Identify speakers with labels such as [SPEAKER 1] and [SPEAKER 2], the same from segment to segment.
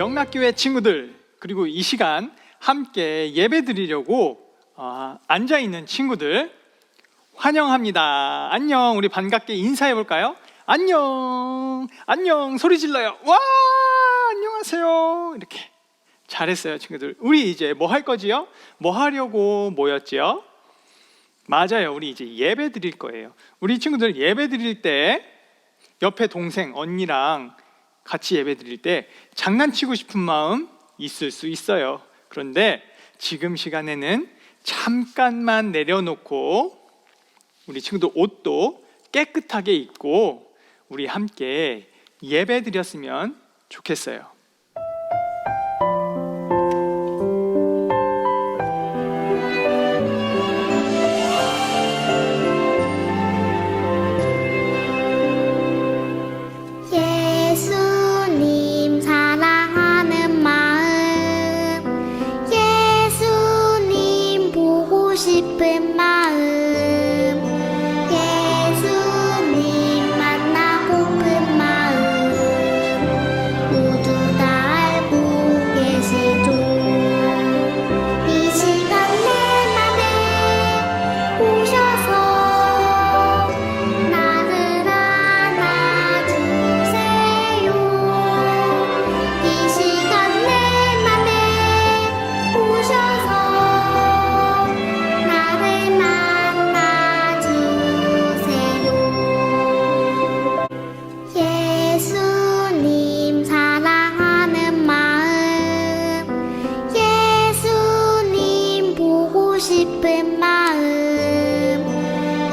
[SPEAKER 1] 영락교회 친구들, 그리고 이 시간 함께 예배 드리려고 앉아있는 친구들 환영합니다. 안녕. 우리 반갑게 인사해 볼까요? 안녕. 안녕. 소리 질러요. 와, 안녕하세요. 이렇게 잘했어요, 친구들. 우리 이제 뭐 할 거지요? 뭐 하려고 모였지요? 맞아요. 우리 이제 예배 드릴 거예요. 우리 친구들 예배 드릴 때 옆에 동생, 언니랑 같이 예배 드릴 때 장난치고 싶은 마음 있을 수 있어요. 그런데 지금 시간에는 잠깐만 내려놓고 우리 친구들 옷도 깨끗하게 입고 우리 함께 예배 드렸으면 좋겠어요.
[SPEAKER 2] 예수님 사랑하는 마음, 예수님 보고 싶은 마음, 예수님 만나고픈 마음 모두 다 알고 계시죠. 이 시간 내 맘에 오셔서 나를 안아주세요. 이 시간 내 맘에 오셔서 나를 만나주세요. 예수님 사랑하는 마음, 예수님 보고 싶은 마음,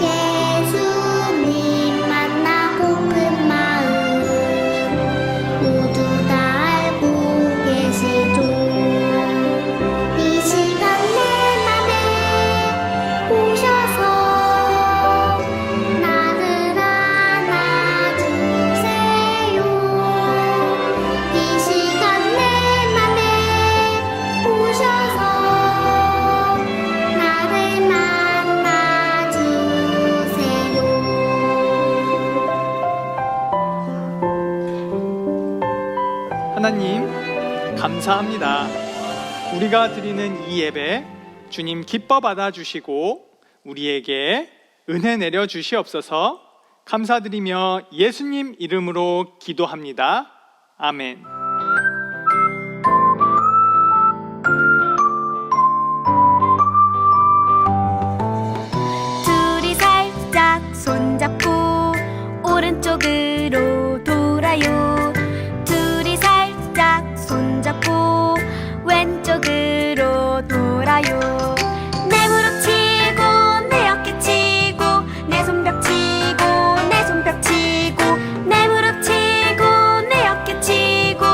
[SPEAKER 2] 예수님 만나고픈 마음 모두 다 알고 계시죠. 이 시간 내 맘에 오셔서 나를 안아주세요. 이 시간 내 맘에 오셔서 나를 만나주세요.
[SPEAKER 1] 하나님, 감사합니다. 우리가 드리는 이 예배 주님 기뻐 받아주시고 우리에게 은혜 내려 주시옵소서. 감사드리며 예수님 이름으로 기도합니다. 아멘.
[SPEAKER 3] 둘이 살짝 손잡고 오른쪽으로 돌아요. 둘이 살짝 손잡고 왼쪽으로 돌아요. 내 무릎 치고 내 어깨 치고 내 손뼉 치고 내 손뼉 치고 내 무릎 치고 내 어깨 치고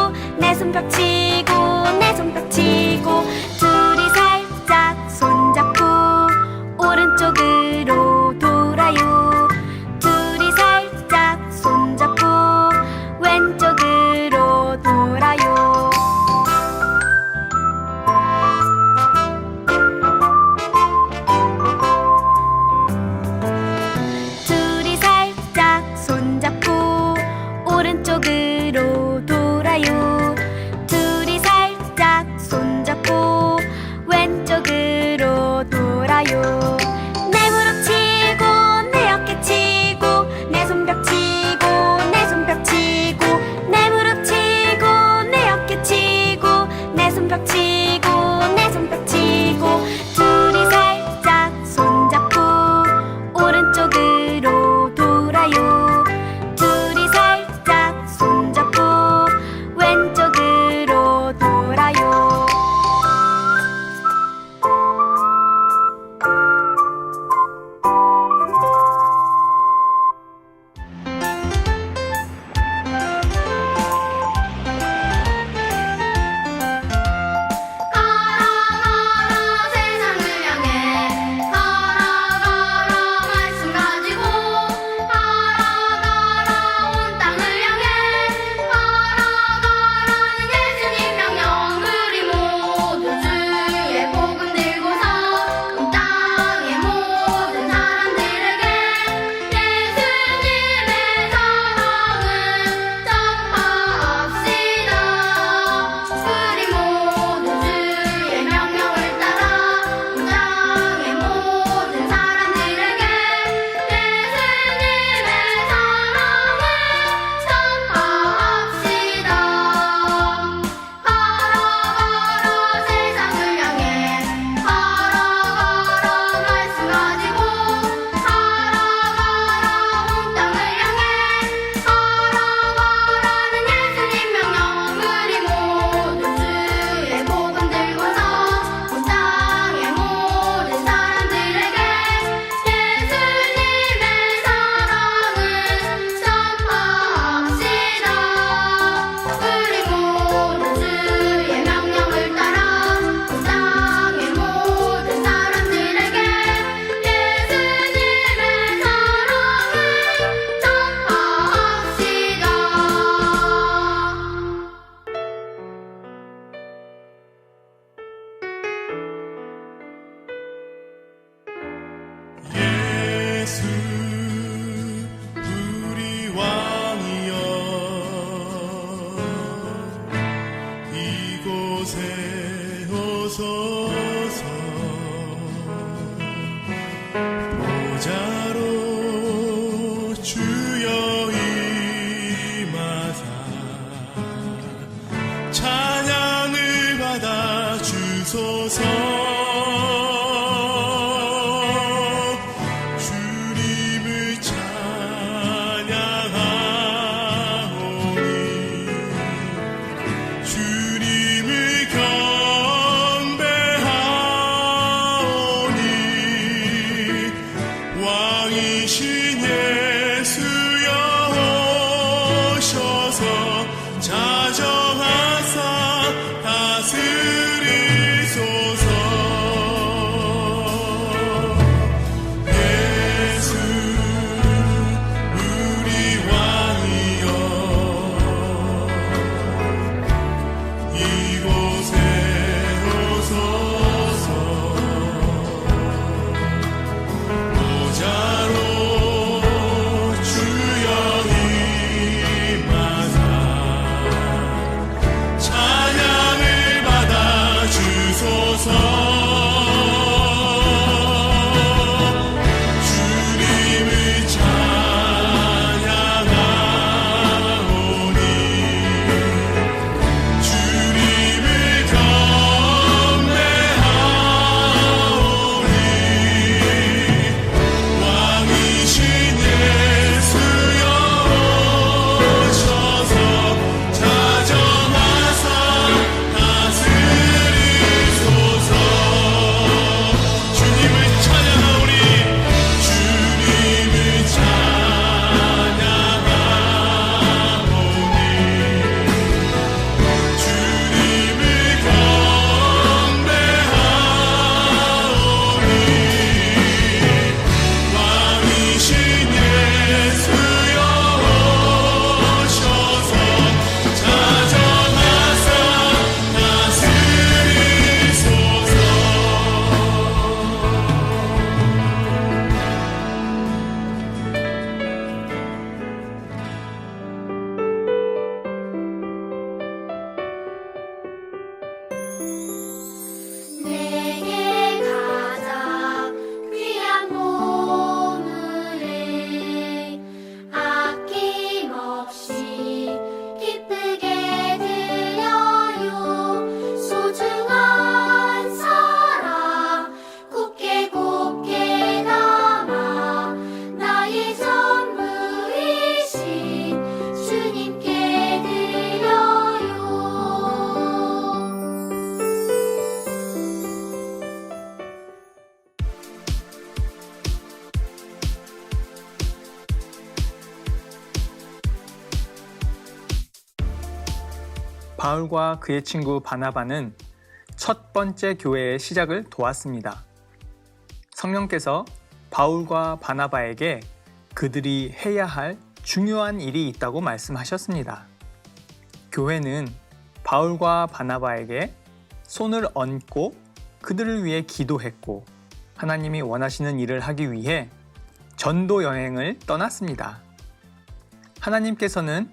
[SPEAKER 4] 오소서 보좌로 주여 임하사 찬양을 받아 주소서 주님을 찬양하오니 주님을 경배하오니 왕이신 예수여 오셔서 자정하사 다스리소서. 예수 우리 왕이여 이곳에 오소서 보좌로 주여 임하사 찬양을 받아 주소서. 주님을 찬양하오니 주님을 경배하오니 왕이신 예수여 오셔서 자정하사 다스리소서. 주님을 찬양하오니 주님을 찬양하오니 주님을 경배하오니 왕이신 예수여 오셔서 자정하사 다스리소서.
[SPEAKER 2] 내게 가장 귀한 보물을 아낌없이 기쁘게 드려요. 소중한 사랑 곱게 곱게 담아 나의 전부이신 주님께 드려요.
[SPEAKER 1] 바울과 그의 친구 바나바는 첫 번째 교회의 시작을 도왔습니다. 성령께서 바울과 바나바에게 그들이 해야 할 중요한 일이 있다고 말씀하셨습니다. 교회는 바울과 바나바에게 손을 얹고 그들을 위해 기도했고 하나님이 원하시는 일을 하기 위해 전도 여행을 떠났습니다. 하나님께서는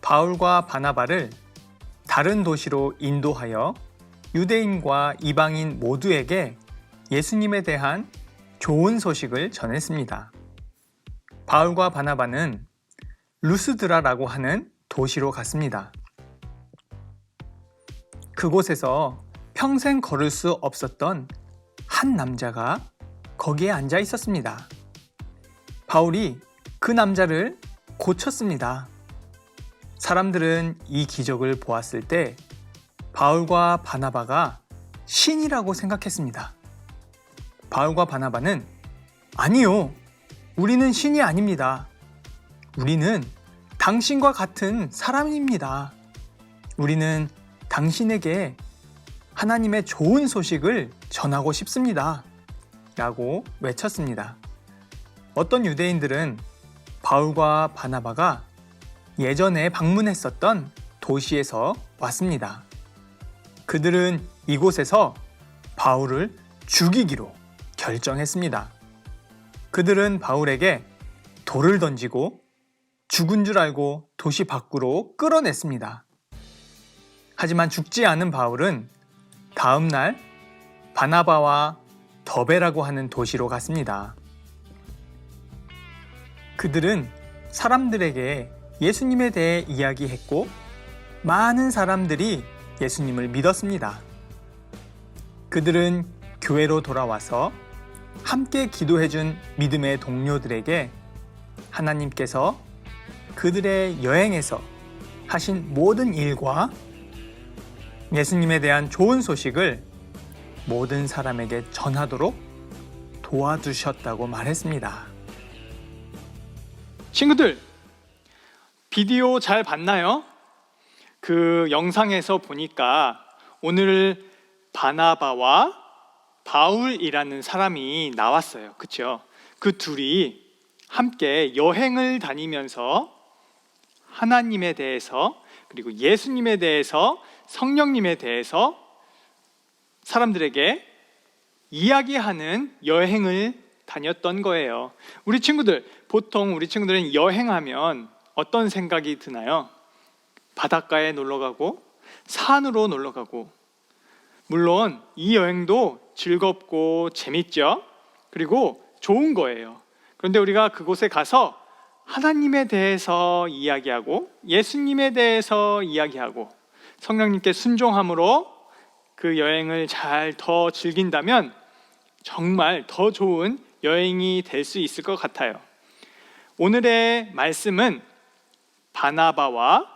[SPEAKER 1] 바울과 바나바를 다른 도시로 인도하여 유대인과 이방인 모두에게 예수님에 대한 좋은 소식을 전했습니다. 바울과 바나바는 루스드라라고 하는 도시로 갔습니다. 그곳에서 평생 걸을 수 없었던 한 남자가 거기에 앉아 있었습니다. 바울이 그 남자를 고쳤습니다. 사람들은 이 기적을 보았을 때 바울과 바나바가 신이라고 생각했습니다. 바울과 바나바는 아니요, 우리는 신이 아닙니다. 우리는 당신과 같은 사람입니다. 우리는 당신에게 하나님의 좋은 소식을 전하고 싶습니다. 라고 외쳤습니다. 어떤 유대인들은 바울과 바나바가 예전에 방문했었던 도시에서 왔습니다. 그들은 이곳에서 바울을 죽이기로 결정했습니다. 그들은 바울에게 돌을 던지고 죽은 줄 알고 도시 밖으로 끌어냈습니다. 하지만 죽지 않은 바울은 다음 날 바나바와 더베라고 하는 도시로 갔습니다. 그들은 사람들에게 예수님에 대해 이야기했고 많은 사람들이 예수님을 믿었습니다. 그들은 교회로 돌아와서 함께 기도해준 믿음의 동료들에게 하나님께서 그들의 여행에서 하신 모든 일과 예수님에 대한 좋은 소식을 모든 사람에게 전하도록 도와주셨다고 말했습니다. 친구들, 비디오 잘 봤나요? 그 영상에서 보니까 오늘 바나바와 바울이라는 사람이 나왔어요. 그렇죠? 그 둘이 함께 여행을 다니면서 하나님에 대해서 그리고 예수님에 대해서 성령님에 대해서 사람들에게 이야기하는 여행을 다녔던 거예요. 우리 친구들, 보통 우리 친구들은 여행하면 어떤 생각이 드나요? 바닷가에 놀러 가고 산으로 놀러 가고, 물론 이 여행도 즐겁고 재밌죠. 그리고 좋은 거예요. 그런데 우리가 그곳에 가서 하나님에 대해서 이야기하고 예수님에 대해서 이야기하고 성령님께 순종함으로 그 여행을 잘 더 즐긴다면 정말 더 좋은 여행이 될 수 있을 것 같아요. 오늘의 말씀은 바나바와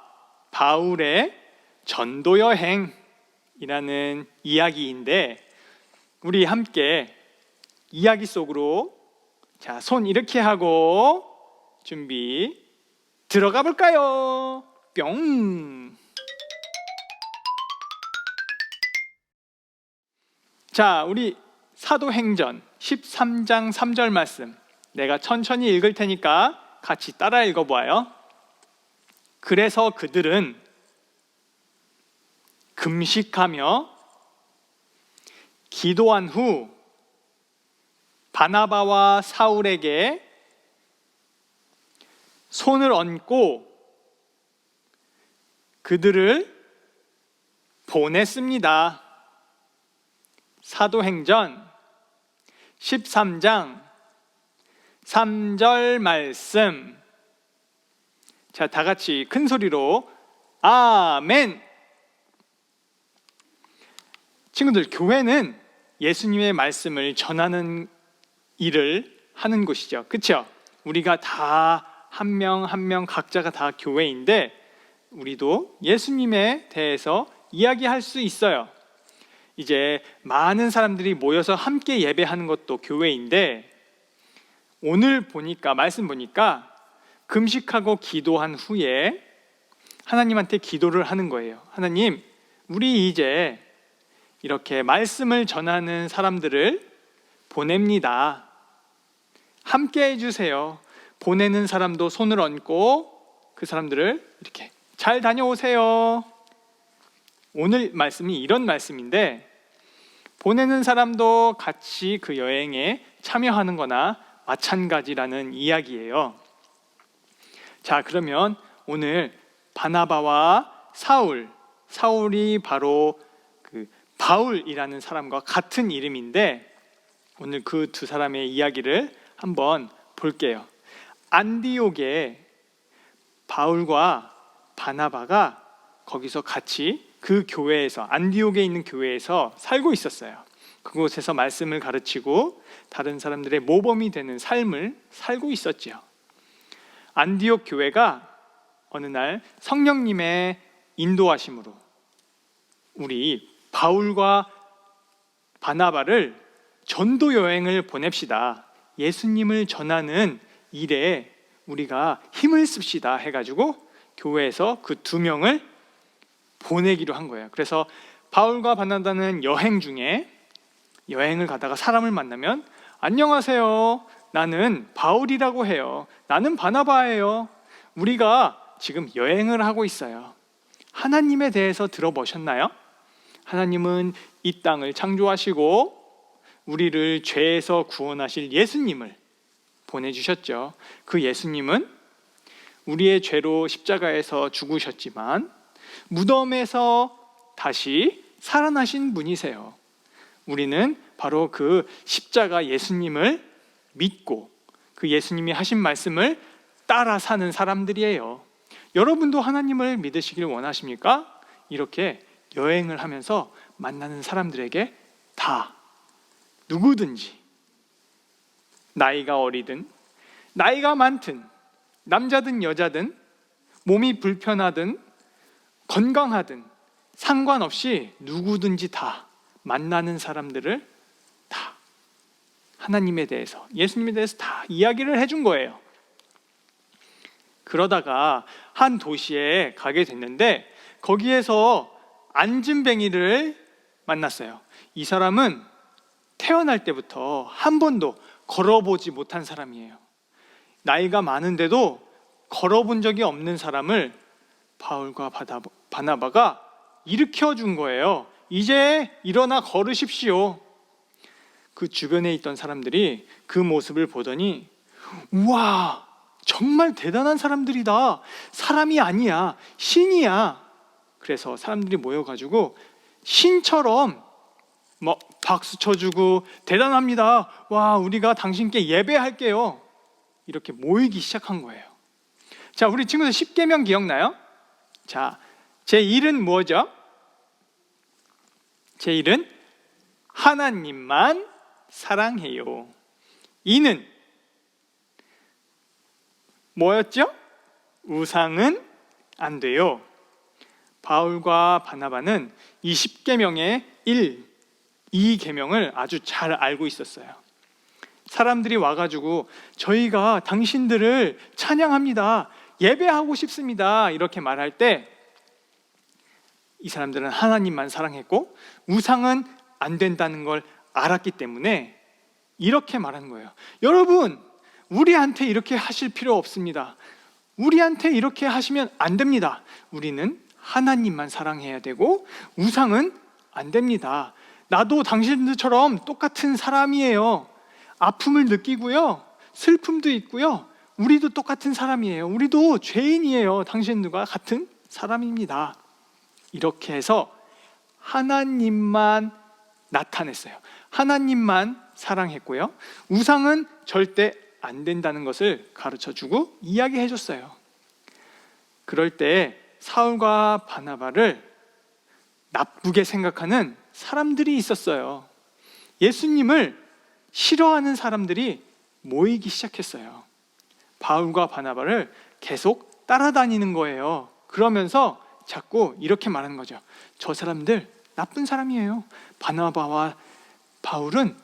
[SPEAKER 1] 바울의 전도 여행이라는 이야기인데, 우리 함께 이야기 속으로 자, 손 이렇게 하고 준비 들어가 볼까요? 뿅. 자, 우리 사도행전 13장 3절 말씀 내가 천천히 읽을 테니까 같이 따라 읽어봐요. 그래서 그들은 금식하며 기도한 후 바나바와 사울에게 손을 얹고 그들을 보냈습니다. 사도행전 13장 3절 말씀. 자, 다 같이 큰 소리로 아멘. 친구들, 교회는 예수님의 말씀을 전하는 일을 하는 곳이죠. 그렇죠? 우리가 다 한 명 한 명 각자가 다 교회인데 우리도 예수님에 대해서 이야기할 수 있어요. 이제 많은 사람들이 모여서 함께 예배하는 것도 교회인데, 오늘 보니까 말씀 보니까 금식하고 기도한 후에 하나님한테 기도를 하는 거예요. 하나님, 우리 이제 이렇게 말씀을 전하는 사람들을 보냅니다. 함께 해주세요. 보내는 사람도 손을 얹고 그 사람들을 이렇게 잘 다녀오세요. 오늘 말씀이 이런 말씀인데, 보내는 사람도 같이 그 여행에 참여하는 거나 마찬가지라는 이야기예요. 자, 그러면 오늘 바나바와 사울이 바로 그 바울이라는 사람과 같은 이름인데, 오늘 그 두 사람의 이야기를 한번 볼게요. 안디옥에 바울과 바나바가 거기서 같이 그 교회에서, 안디옥에 있는 교회에서 살고 있었어요. 그곳에서 말씀을 가르치고 다른 사람들의 모범이 되는 삶을 살고 있었지요. 안디옥 교회가 어느 날 성령님의 인도하심으로 우리 바울과 바나바를 전도 여행을 보냅시다. 예수님을 전하는 일에 우리가 힘을 씁시다 해가지고 교회에서 그 두 명을 보내기로 한 거예요. 그래서 바울과 바나바는 여행 중에 여행을 가다가 사람을 만나면 안녕하세요. 나는 바울이라고 해요. 나는 바나바예요. 우리가 지금 여행을 하고 있어요. 하나님에 대해서 들어보셨나요? 하나님은 이 땅을 창조하시고 우리를 죄에서 구원하실 예수님을 보내주셨죠. 그 예수님은 우리의 죄로 십자가에서 죽으셨지만 무덤에서 다시 살아나신 분이세요. 우리는 바로 그 십자가 예수님을 믿고 그 예수님이 하신 말씀을 따라 사는 사람들이에요. 여러분도 하나님을 믿으시길 원하십니까? 이렇게 여행을 하면서 만나는 사람들에게 다 누구든지 나이가 어리든 나이가 많든 남자든 여자든 몸이 불편하든 건강하든 상관없이 누구든지 다 만나는 사람들을 다 하나님에 대해서 예수님에 대해서 다 이야기를 해준 거예요. 그러다가 한 도시에 가게 됐는데 거기에서 안진뱅이를 만났어요. 이 사람은 태어날 때부터 한 번도 걸어보지 못한 사람이에요. 나이가 많은데도 걸어본 적이 없는 사람을 바울과 바나바가 일으켜 준 거예요. 이제 일어나 걸으십시오. 그 주변에 있던 사람들이 그 모습을 보더니 우와, 정말 대단한 사람들이다. 사람이 아니야, 신이야. 그래서 사람들이 모여가지고 신처럼 뭐 박수 쳐주고 대단합니다. 와, 우리가 당신께 예배할게요. 이렇게 모이기 시작한 거예요. 자, 우리 친구들 십계명 기억나요? 자, 제1은 뭐죠? 제1은 하나님만 사랑해요. 2는 뭐였죠? 우상은 안 돼요. 바울과 바나바는 이 10계명의 2 계명을 아주 잘 알고 있었어요. 사람들이 와가지고 저희가 당신들을 찬양합니다, 예배하고 싶습니다 이렇게 말할 때 이 사람들은 하나님만 사랑했고 우상은 안 된다는 걸 알았기 때문에 이렇게 말하는 거예요. 여러분, 우리한테 이렇게 하실 필요 없습니다. 우리한테 이렇게 하시면 안 됩니다. 우리는 하나님만 사랑해야 되고 우상은 안 됩니다. 나도 당신들처럼 똑같은 사람이에요. 아픔을 느끼고요, 슬픔도 있고요. 우리도 똑같은 사람이에요. 우리도 죄인이에요. 당신들과 같은 사람입니다. 이렇게 해서 하나님만 나타냈어요. 하나님만 사랑했고요, 우상은 절대 안 된다는 것을 가르쳐주고 이야기해 줬어요. 그럴 때 사울과 바나바를 나쁘게 생각하는 사람들이 있었어요. 예수님을 싫어하는 사람들이 모이기 시작했어요. 바울과 바나바를 계속 따라다니는 거예요. 그러면서 자꾸 이렇게 말하는 거죠. 저 사람들 나쁜 사람이에요. 바나바와 바울은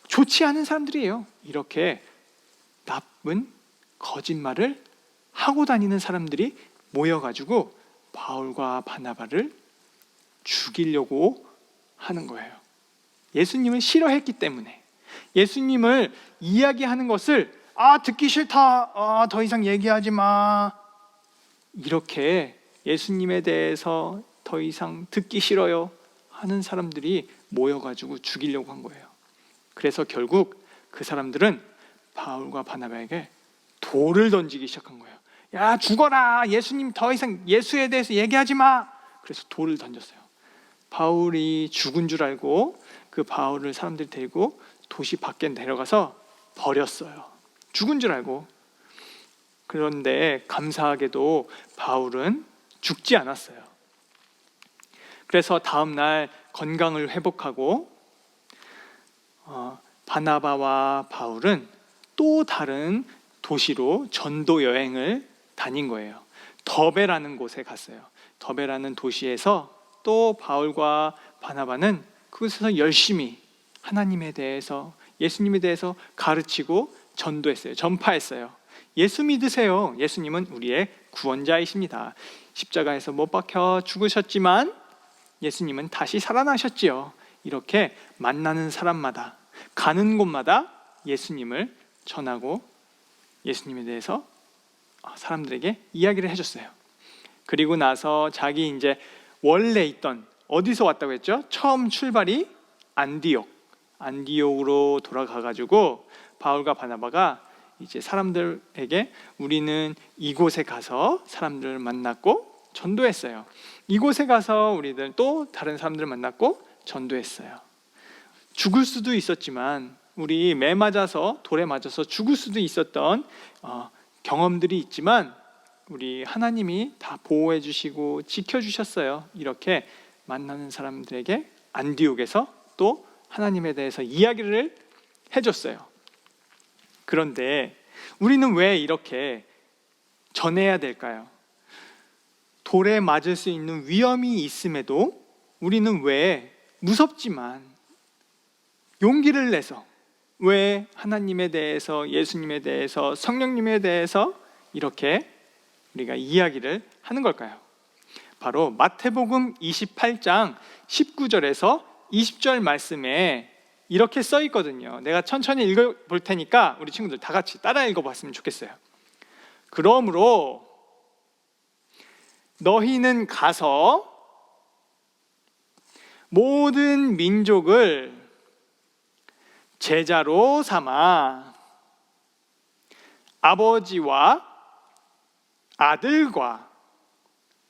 [SPEAKER 1] 좋지 않은 사람들이에요. 이렇게 나쁜 거짓말을 하고 다니는 사람들이 모여가지고 바울과 바나바를 죽이려고 하는 거예요. 예수님을 싫어했기 때문에. 예수님을 이야기하는 것을 듣기 싫다, 더 이상 얘기하지 마, 이렇게 예수님에 대해서 더 이상 듣기 싫어요 하는 사람들이 모여가지고 죽이려고 한 거예요. 그래서 결국 그 사람들은 바울과 바나바에게 돌을 던지기 시작한 거예요. 야, 죽어라, 예수님 더 이상 예수에 대해서 얘기하지 마. 그래서 돌을 던졌어요. 바울이 죽은 줄 알고 그 바울을 사람들이 데리고 도시 밖에 내려가서 버렸어요. 죽은 줄 알고. 그런데 감사하게도 바울은 죽지 않았어요. 그래서 다음 날 건강을 회복하고 바나바와 바울은 또 다른 도시로 전도 여행을 다닌 거예요. 더베라는 곳에 갔어요. 더베라는 도시에서 또 바울과 바나바는 그곳에서 열심히 하나님에 대해서, 예수님에 대해서 가르치고 전도했어요. 전파했어요. 예수 믿으세요. 예수님은 우리의 구원자이십니다. 십자가에서 못 박혀 죽으셨지만 예수님은 다시 살아나셨지요. 이렇게 만나는 사람마다, 가는 곳마다 예수님을 전하고 예수님에 대해서 사람들에게 이야기를 해줬어요. 그리고 나서 자기 이제 원래 있던, 어디서 왔다고 했죠? 처음 출발이 안디옥으로 돌아가가지고 바울과 바나바가 이제 사람들에게 우리는 이곳에 가서 사람들을 만났고 전도했어요. 이곳에 가서 우리들 또 다른 사람들을 만났고 전도했어요. 죽을 수도 있었지만 우리 매 맞아서 돌에 맞아서 죽을 수도 있었던 경험들이 있지만 우리 하나님이 다 보호해 주시고 지켜주셨어요. 이렇게 만나는 사람들에게 안디옥에서 또 하나님에 대해서 이야기를 해줬어요. 그런데 우리는 왜 이렇게 전해야 될까요? 돌에 맞을 수 있는 위험이 있음에도 우리는 왜 무섭지만 용기를 내서 왜 하나님에 대해서, 예수님에 대해서, 성령님에 대해서 이렇게 우리가 이야기를 하는 걸까요? 바로 마태복음 28장 19절에서 20절 말씀에 이렇게 써 있거든요. 내가 천천히 읽어볼 테니까 우리 친구들 다 같이 따라 읽어봤으면 좋겠어요. 그러므로 너희는 가서 모든 민족을 제자로 삼아 아버지와 아들과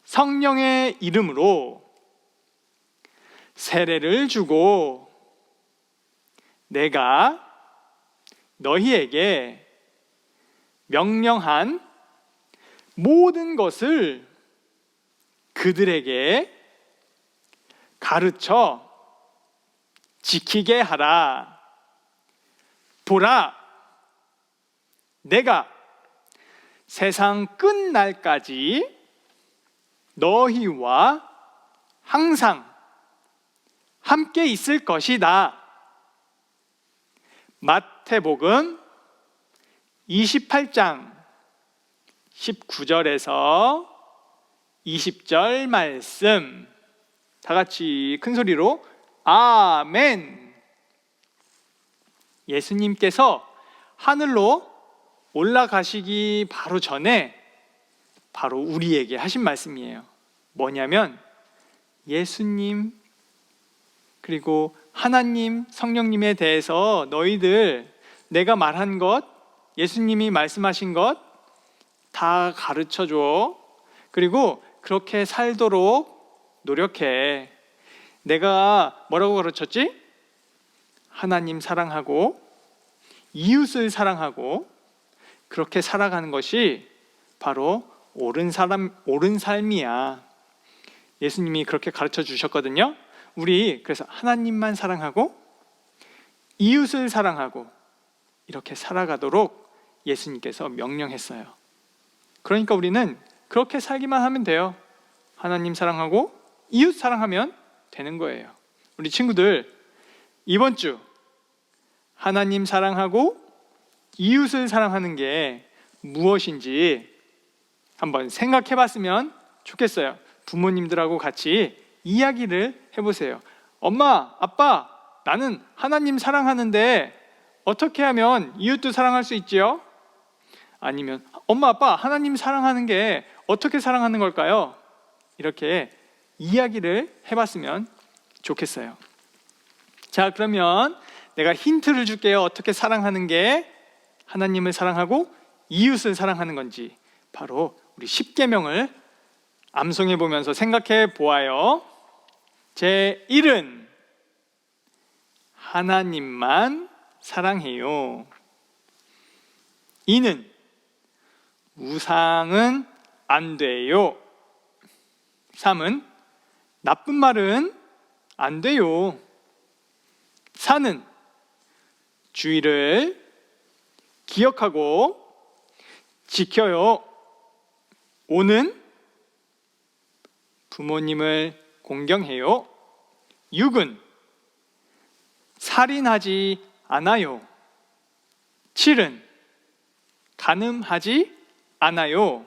[SPEAKER 1] 성령의 이름으로 세례를 주고 내가 너희에게 명령한 모든 것을 그들에게 가르쳐 지키게 하라. 보라, 내가 세상 끝날까지 너희와 항상 함께 있을 것이다. 마태복음 28장 19절에서 20절 말씀 다 같이 큰 소리로 아멘. 예수님께서 하늘로 올라가시기 바로 전에 바로 우리에게 하신 말씀이에요. 뭐냐면 예수님 그리고 하나님, 성령님에 대해서 너희들 내가 말한 것, 예수님이 말씀하신 것 다 가르쳐줘. 그리고 그렇게 살도록 노력해. 내가 뭐라고 가르쳤지? 하나님 사랑하고 이웃을 사랑하고 그렇게 살아가는 것이 바로 옳은 삶이야. 예수님이 그렇게 가르쳐 주셨거든요. 우리 그래서 하나님만 사랑하고 이웃을 사랑하고 이렇게 살아가도록 예수님께서 명령했어요. 그러니까 우리는 그렇게 살기만 하면 돼요. 하나님 사랑하고 이웃 사랑하면 되는 거예요. 우리 친구들 이번 주 하나님 사랑하고 이웃을 사랑하는 게 무엇인지 한번 생각해 봤으면 좋겠어요. 부모님들하고 같이 이야기를 해보세요. 엄마, 아빠, 나는 하나님 사랑하는데 어떻게 하면 이웃도 사랑할 수 있지요? 아니면 엄마, 아빠, 하나님 사랑하는 게 어떻게 사랑하는 걸까요? 이렇게 이야기를 해봤으면 좋겠어요. 자, 그러면 내가 힌트를 줄게요. 어떻게 사랑하는 게 하나님을 사랑하고 이웃을 사랑하는 건지 바로 우리 10계명을 암송해 보면서 생각해 보아요. 제1은 하나님만 사랑해요. 2는 우상은 안 돼요. 3은 나쁜 말은 안 돼요. 4는 주의를 기억하고 지켜요. 5는 부모님을 공경해요. 6은 살인하지 않아요. 7은 간음하지 않아요.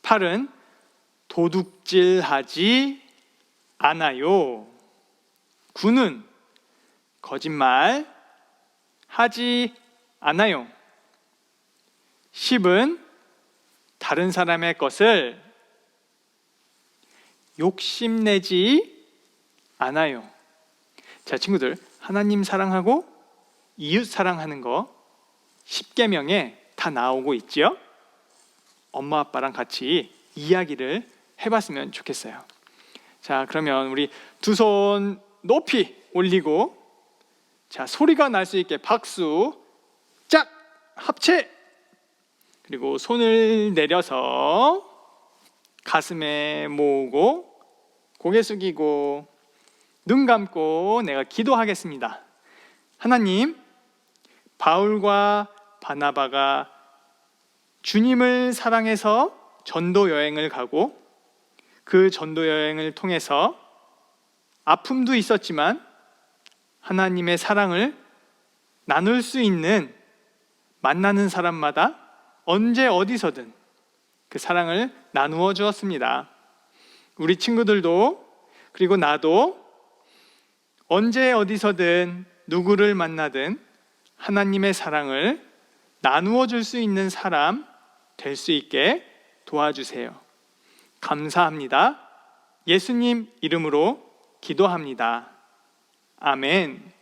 [SPEAKER 1] 8은 도둑질하지 않아요. 9는 거짓말 하지 않아요. 10은 다른 사람의 것을 욕심내지 않아요. 자, 친구들, 하나님 사랑하고 이웃 사랑하는 거 10계명에 다 나오고 있지요? 엄마 아빠랑 같이 이야기를 해봤으면 좋겠어요. 자, 그러면 우리 두 손 높이 올리고, 자, 소리가 날 수 있게 박수, 짝, 합체. 그리고 손을 내려서 가슴에 모으고 고개 숙이고 눈 감고 내가 기도하겠습니다. 하나님, 바울과 바나바가 주님을 사랑해서 전도 여행을 가고 그 전도 여행을 통해서 아픔도 있었지만 하나님의 사랑을 나눌 수 있는, 만나는 사람마다 언제 어디서든 그 사랑을 나누어 주었습니다. 우리 친구들도, 그리고 나도 언제 어디서든 누구를 만나든 하나님의 사랑을 나누어 줄 수 있는 사람 될 수 있게 도와주세요. 감사합니다. 예수님 이름으로 기도합니다. 아멘.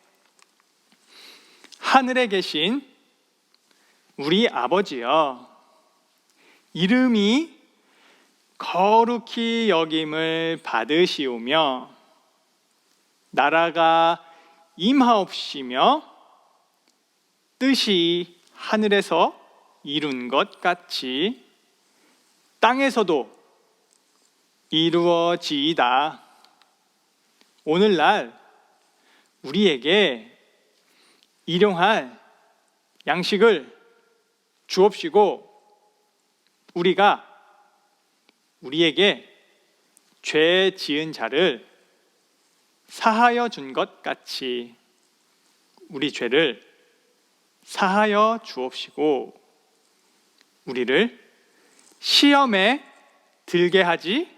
[SPEAKER 1] 하늘에 계신 우리 아버지여, 이름이 거룩히 여김을 받으시오며 나라가 임하옵시며 뜻이 하늘에서 이룬 것 같이 땅에서도 이루어지이다. 오늘날 우리에게 일용할 양식을 주옵시고 우리가 우리에게 죄 지은 자를 사하여 준 것 같이 우리 죄를 사하여 주옵시고 우리를 시험에 들게 하지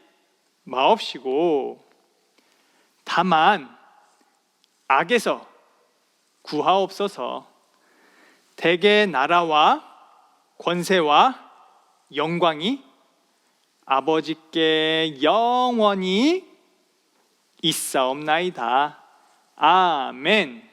[SPEAKER 1] 마옵시고 다만 악에서 구하옵소서. 대개 나라와 권세와 영광이 아버지께 영원히 있사옵나이다. 아멘.